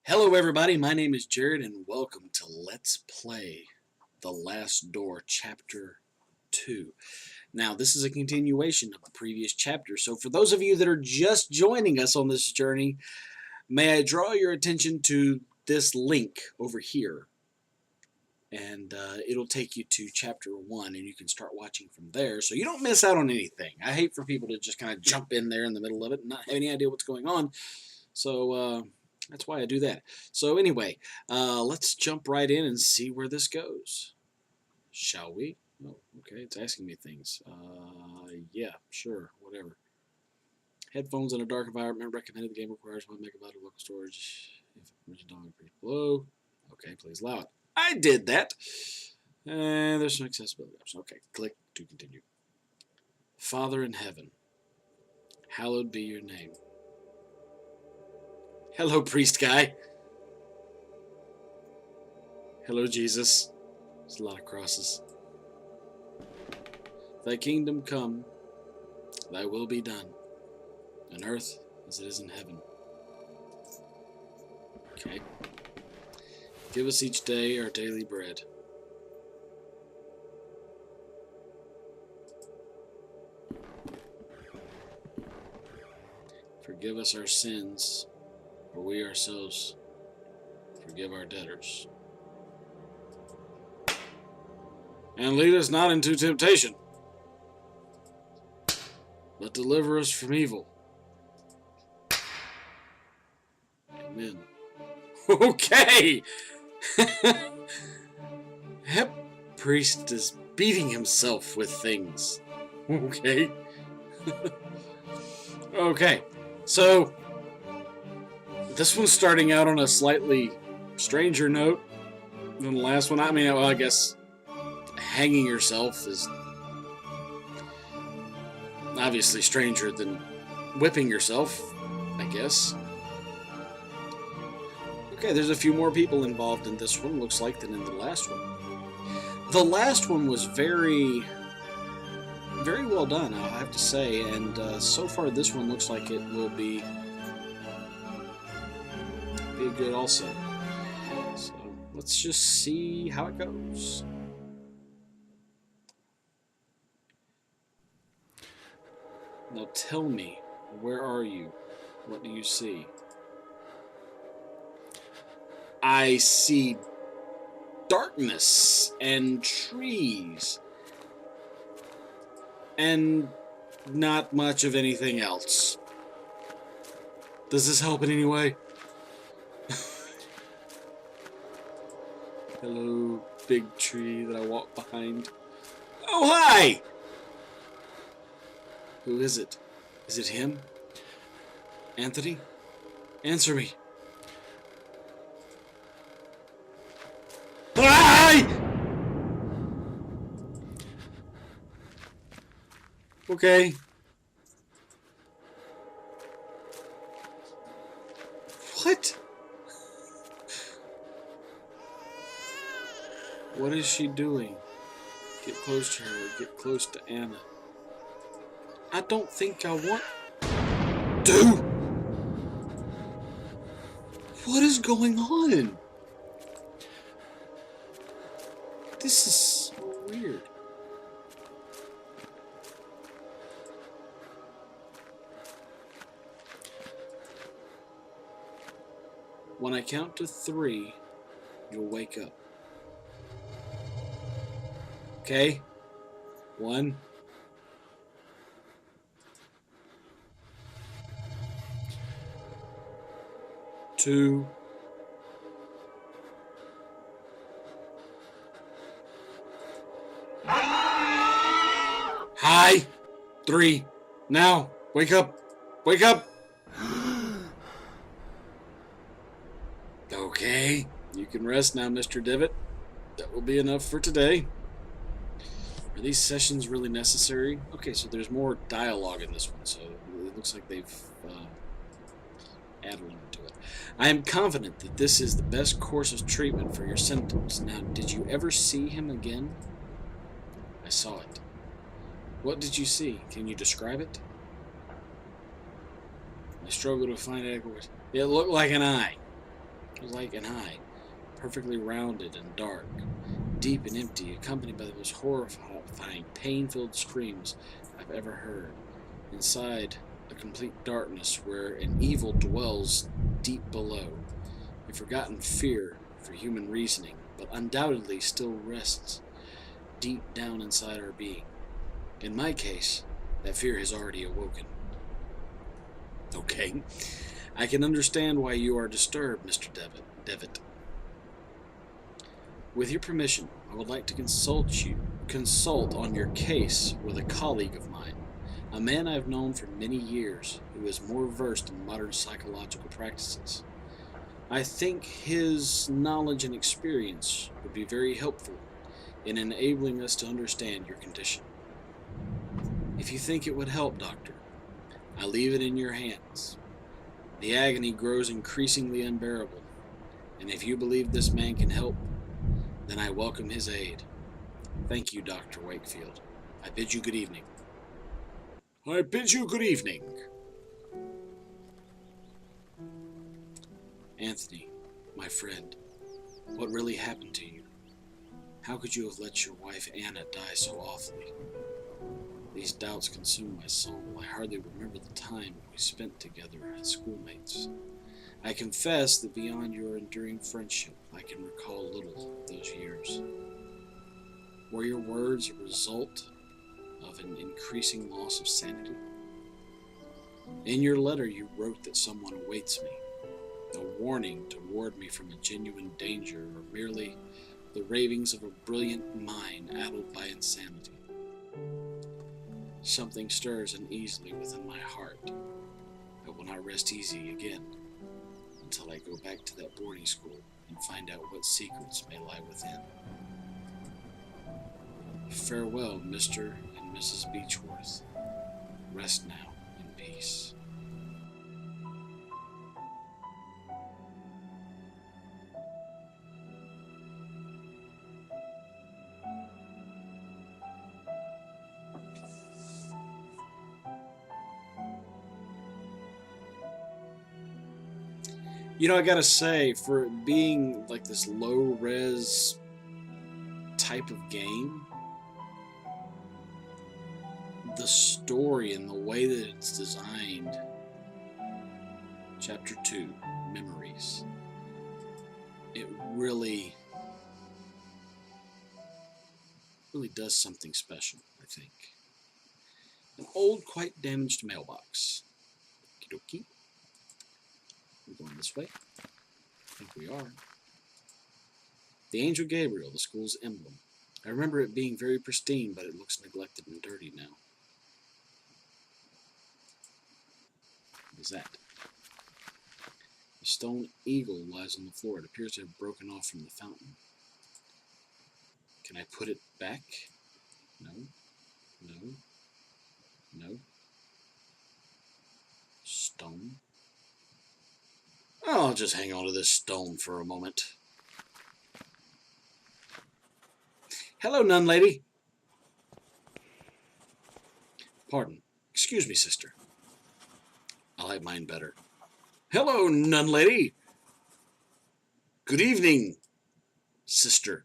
Hello everybody, my name is Jared and welcome to Let's Play The Last Door Chapter 2. Now this is a continuation of the previous chapter, so for those of you that are just joining us on this journey, may I draw your attention to this link over here, and it'll take you to Chapter 1 and you can start watching from there so you don't miss out on anything. I hate for people to just kind of jump in there in the middle of it and not have any idea what's going on, so that's why I do that. So anyway, let's jump right in and see where this goes. Shall we? Oh, okay, it's asking me things. Yeah, sure, whatever. Headphones in a dark environment recommended. The game requires 1 megabyte of local storage. If original increase below. Okay, please allow it. I did that. And there's some accessibility options. Okay, click to continue. Father in heaven, hallowed be your name. Hello, priest guy. Hello, Jesus. There's a lot of crosses. Thy kingdom come, thy will be done, on earth as it is in heaven. Okay. Give us each day our daily bread. Forgive us our sins, for we ourselves forgive our debtors. And lead us not into temptation, but deliver us from evil. Amen. Okay! That priest is beating himself with things. Okay. Okay. So, this one's starting out on a slightly stranger note than the last one. I mean, well, I guess hanging yourself is obviously stranger than whipping yourself, I guess. Okay, there's a few more people involved in this one, looks like, than in the last one. The last one was very well done, I'll have to say, and so far this one looks like it will be good also. So let's just see how it goes. Now tell me, where are you? What do you see? I see darkness and trees and not much of anything else. Does this help in any way? Hello, big tree that I walk behind. Oh, hi! Who is it? Is it him? Anthony? Answer me. Hi! Okay. What? What is she doing? Get close to her. Get close to Anna. I don't think I want... Dude! What is going on? This is so weird. When I count to 3, you'll wake up. Okay? 1. 2. 3. Now, wake up. Wake up. Okay, you can rest now, Mr. Divot. That will be enough for today. Are these sessions really necessary? Okay, so there's more dialogue in this one, so it looks like they've added a little to it. I am confident that this is the best course of treatment for your symptoms. Now, did you ever see him again? I saw it. What did you see? Can you describe it? I struggle to find adequate words. It looked like an eye. like an eye, perfectly rounded and dark, deep and empty, accompanied by the most horrifying, pain-filled screams I've ever heard. Inside, a complete darkness where an evil dwells deep below, a forgotten fear for human reasoning, but undoubtedly still rests deep down inside our being. In my case, that fear has already awoken. Okay, I can understand why you are disturbed, Mr. Devitt. With your permission, I would like to consult on your case with a colleague of mine, a man I've known for many years who is more versed in modern psychological practices. I think his knowledge and experience would be very helpful in enabling us to understand your condition. If you think it would help, Doctor, I leave it in your hands. The agony grows increasingly unbearable, and if you believe this man can help, then I welcome his aid. Thank you, Dr. Wakefield. I bid you good evening. I bid you good evening. Anthony, my friend, what really happened to you? How could you have let your wife Anna die so awfully? These doubts consume my soul. I hardly remember the time we spent together as schoolmates. I confess that beyond your enduring friendship, I can recall little of those years. Were your words a result of an increasing loss of sanity? In your letter, you wrote that someone awaits me, a warning to ward me from a genuine danger, or merely the ravings of a brilliant mind addled by insanity. Something stirs uneasily within my heart. I will not rest easy again until I go back to that boarding school and find out what secrets may lie within. Farewell, Mr. and Mrs. Beechworth. Rest now in peace. You know, I gotta say, for it being like this low res type of game, the story and the way that it's designed, Chapter 2, Memories, it really does something special, I think. An old, quite damaged mailbox. Okie dokie. We're going this way. I think we are. The Angel Gabriel, the school's emblem. I remember it being very pristine, but it looks neglected and dirty now. What is that? A stone eagle lies on the floor. It appears to have broken off from the fountain. Can I put it back? No. No. No. Stone. I'll just hang on to this stone for a moment. Hello, nun lady. Pardon. Excuse me, sister. I like mine better. Hello, nun lady. Good evening, sister.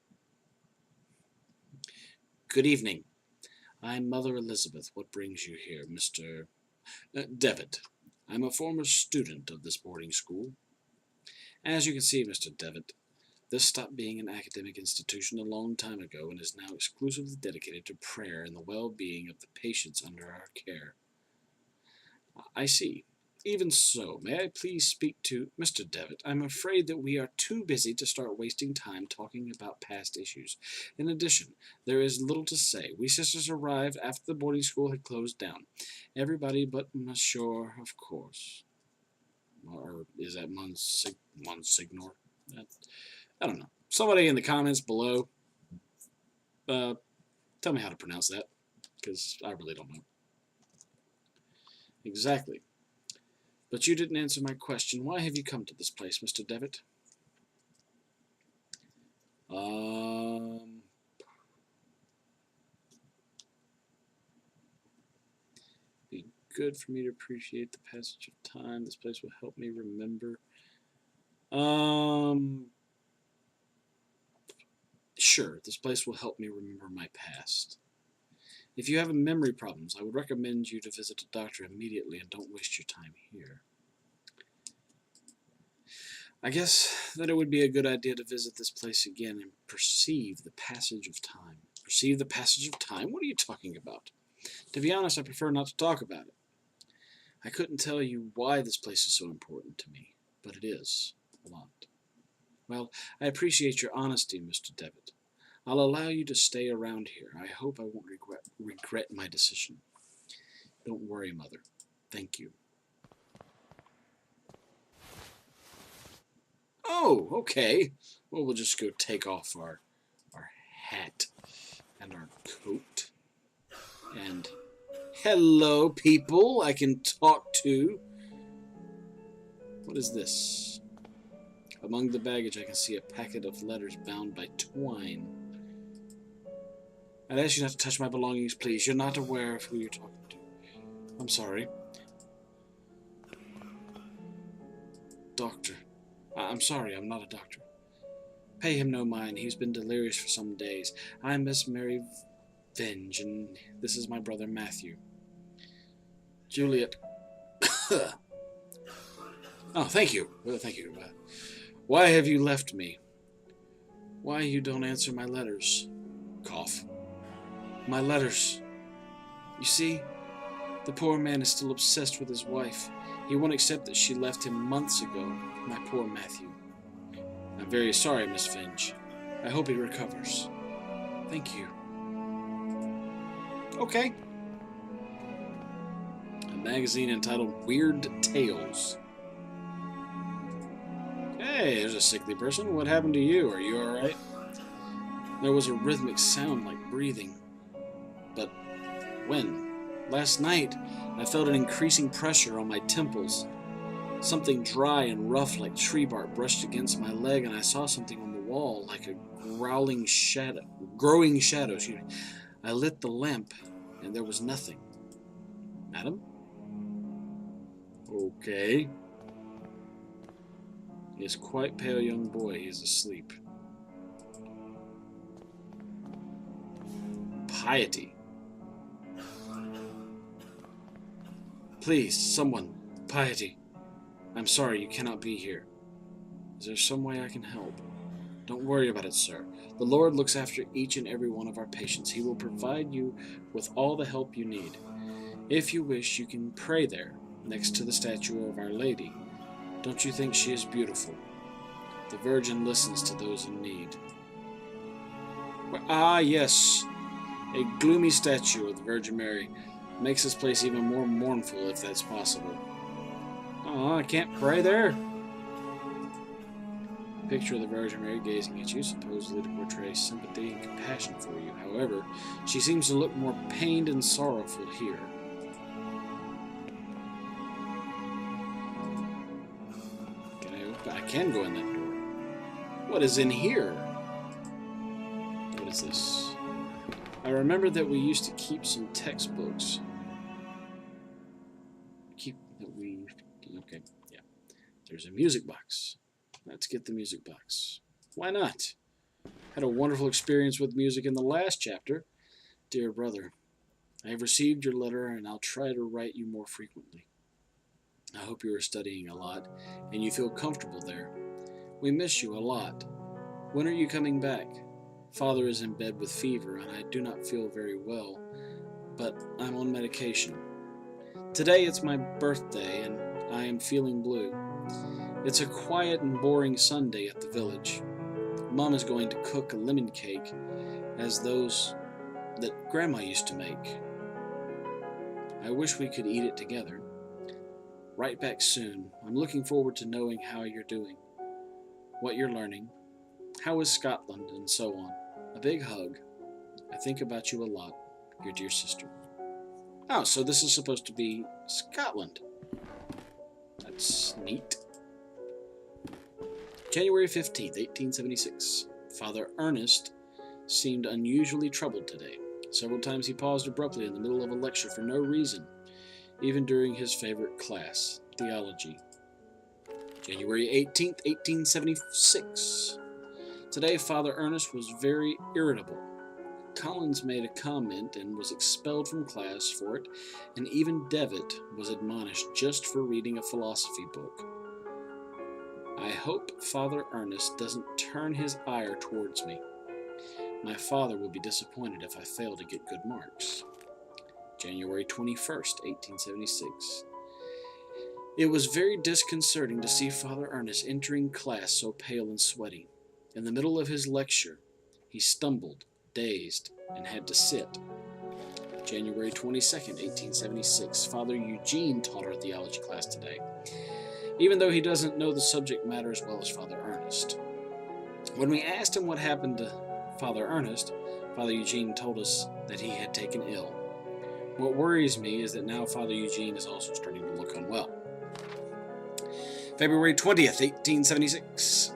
Good evening. I'm Mother Elizabeth. What brings you here, Mr. Devitt? I'm a former student of this boarding school. As you can see, Mr. Devitt, this stopped being an academic institution a long time ago and is now exclusively dedicated to prayer and the well-being of the patients under our care. I see. Even so, may I please speak to Mr. Devitt? I'm afraid that we are too busy to start wasting time talking about past issues. In addition, there is little to say. We sisters arrived after the boarding school had closed down. Everybody but Monsieur, of course. Or is that Monsignor? I don't know. Somebody in the comments below, tell me how to pronounce that, because I really don't know. Exactly. But you didn't answer my question. Why have you come to this place, Mr. Devitt? Be good for me to appreciate the passage of time. This place will help me remember. Sure, this place will help me remember my past. If you have memory problems, I would recommend you to visit a doctor immediately and don't waste your time here. I guess that it would be a good idea to visit this place again and perceive the passage of time. Perceive the passage of time? What are you talking about? To be honest, I prefer not to talk about it. I couldn't tell you why this place is so important to me, but it is a lot. Well, I appreciate your honesty, Mr. Devitt. I'll allow you to stay around here. I hope I won't regret my decision. Don't worry, Mother. Thank you. Oh, okay. Well, we'll just go take off our hat and our coat. And hello, people I can talk to. What is this? Among the baggage, I can see a packet of letters bound by twine. I'd ask you not to touch my belongings, please. You're not aware of who you're talking to. I'm sorry. Doctor. I'm sorry, I'm not a doctor. Pay him no mind. He's been delirious for some days. I'm Miss Mary Venge, and this is my brother Matthew. Juliet. Oh, thank you. Thank you. Why have you left me? Why you don't answer my letters? Cough. My letters. You see, the poor man is still obsessed with his wife. He won't accept that she left him months ago. My poor Matthew. I'm very sorry, Miss Finch. I hope he recovers. Thank you. Okay. A magazine entitled Weird Tales. Hey, there's a sickly person. What happened to you? Are you alright? There was a rhythmic sound like breathing. But when? Last night, I felt an increasing pressure on my temples. Something dry and rough like tree bark brushed against my leg, and I saw something on the wall like a growing shadow. I lit the lamp, and there was nothing. Madam? Okay. He is quite pale young boy. He is asleep. Piety. Please, someone. Piety. I'm sorry you cannot be here. Is there some way I can help? Don't worry about it, sir. The Lord looks after each and every one of our patients. He will provide you with all the help you need. If you wish, you can pray there, next to the statue of Our Lady. Don't you think she is beautiful? The Virgin listens to those in need. Ah, yes. A gloomy statue of the Virgin Mary makes this place even more mournful, if that's possible. Oh, I can't pray there. A picture of the Virgin Mary gazing at you, supposedly to portray sympathy and compassion for you. However, she seems to look more pained and sorrowful here. Can I open? I can go in that door. What is in here? What is this? I remember that we used to keep some textbooks. Okay, yeah. There's a music box. Let's get the music box. Why not? Had a wonderful experience with music in the last chapter. Dear brother, I have received your letter and I'll try to write you more frequently. I hope you are studying a lot and you feel comfortable there. We miss you a lot. When are you coming back? Father is in bed with fever and I do not feel very well, but I'm on medication. Today it's my birthday and I am feeling blue. It's a quiet and boring Sunday at the village. Mom is going to cook a lemon cake as those that Grandma used to make. I wish we could eat it together. Write back soon. I'm looking forward to knowing how you're doing, what you're learning, how is Scotland, and so on. A big hug. I think about you a lot. Your dear sister. Oh, so this is supposed to be Scotland. That's neat. January 15th, 1876. Father Ernest seemed unusually troubled today. Several times he paused abruptly in the middle of a lecture for no reason, even during his favorite class, theology. January 18th, 1876. Today, Father Ernest was very irritable. Collins made a comment and was expelled from class for it, and even Devitt was admonished just for reading a philosophy book. I hope Father Ernest doesn't turn his ire towards me. My father will be disappointed if I fail to get good marks. January 21st, 1876. It was very disconcerting to see Father Ernest entering class so pale and sweaty. In the middle of his lecture, he stumbled, dazed, and had to sit. January 22nd, 1876. Father Eugene taught our theology class today, even though he doesn't know the subject matter as well as Father Ernest. When we asked him what happened to Father Ernest, Father Eugene told us that he had taken ill. What worries me is that now Father Eugene is also starting to look unwell. February 20th, 1876.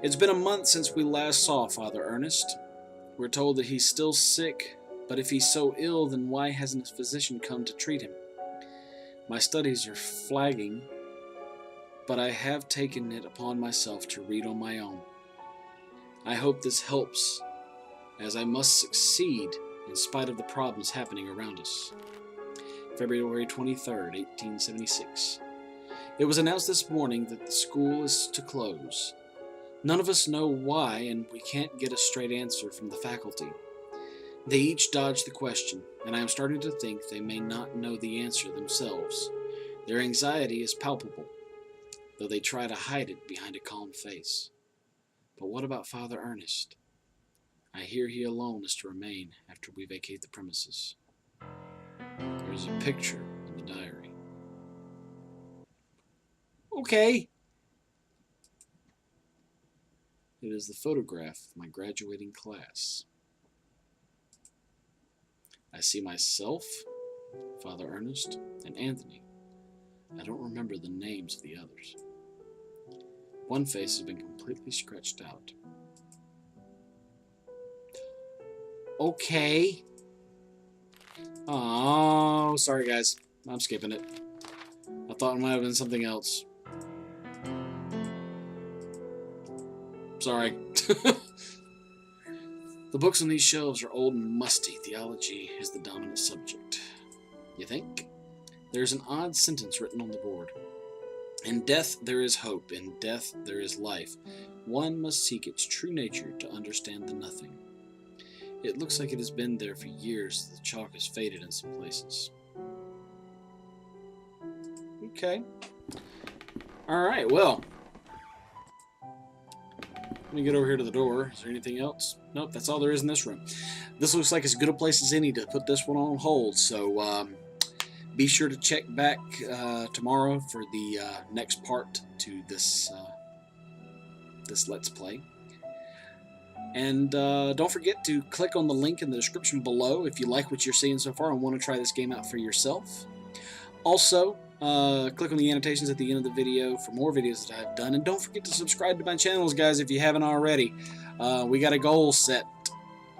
It's been a month since we last saw Father Ernest. We're told that he's still sick, but if he's so ill, then why hasn't his physician come to treat him? My studies are flagging, but I have taken it upon myself to read on my own. I hope this helps, as I must succeed in spite of the problems happening around us. February 23rd, 1876. It was announced this morning that the school is to close. None of us know why, and we can't get a straight answer from the faculty. They each dodge the question, and I am starting to think they may not know the answer themselves. Their anxiety is palpable, though they try to hide it behind a calm face. But what about Father Ernest? I hear he alone is to remain after we vacate the premises. There is a picture in the diary. Okay. It is the photograph of my graduating class. I see myself, Father Ernest, and Anthony. I don't remember the names of the others. One face has been completely scratched out. Okay. Oh, sorry guys. I'm skipping it. I thought it might have been something else. Sorry. The books on these shelves are old and musty. Theology is the dominant subject. You think? There's an odd sentence written on the board. In death there is hope. In death there is life. One must seek its true nature to understand the nothing. It looks like it has been there for years. The chalk has faded in some places. Okay. Alright, well. Let me get over here to the door. Is there anything else? Nope, that's all there is in this room. This looks like as good a place as any to put this one on hold, so be sure to check back tomorrow for the next part to this Let's Play. And don't forget to click on the link in the description below if you like what you're seeing so far and want to try this game out for yourself. Also, click on the annotations at the end of the video for more videos that I've done. And don't forget to subscribe to my channels, guys, if you haven't already. We got a goal set.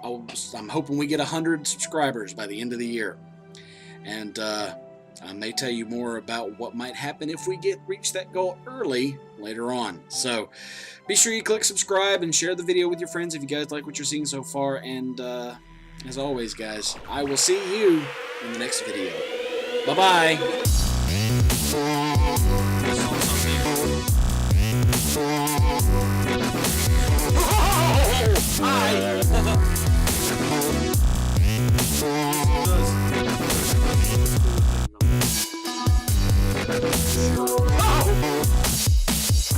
I'm hoping we get 100 subscribers by the end of the year. And I may tell you more about what might happen if we reach that goal early later on. So be sure you click subscribe and share the video with your friends if you guys like what you're seeing so far. And as always, guys, I will see you in the next video. Bye-bye. Hi.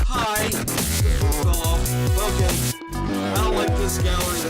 Hi. Okay. I don't like this gallery.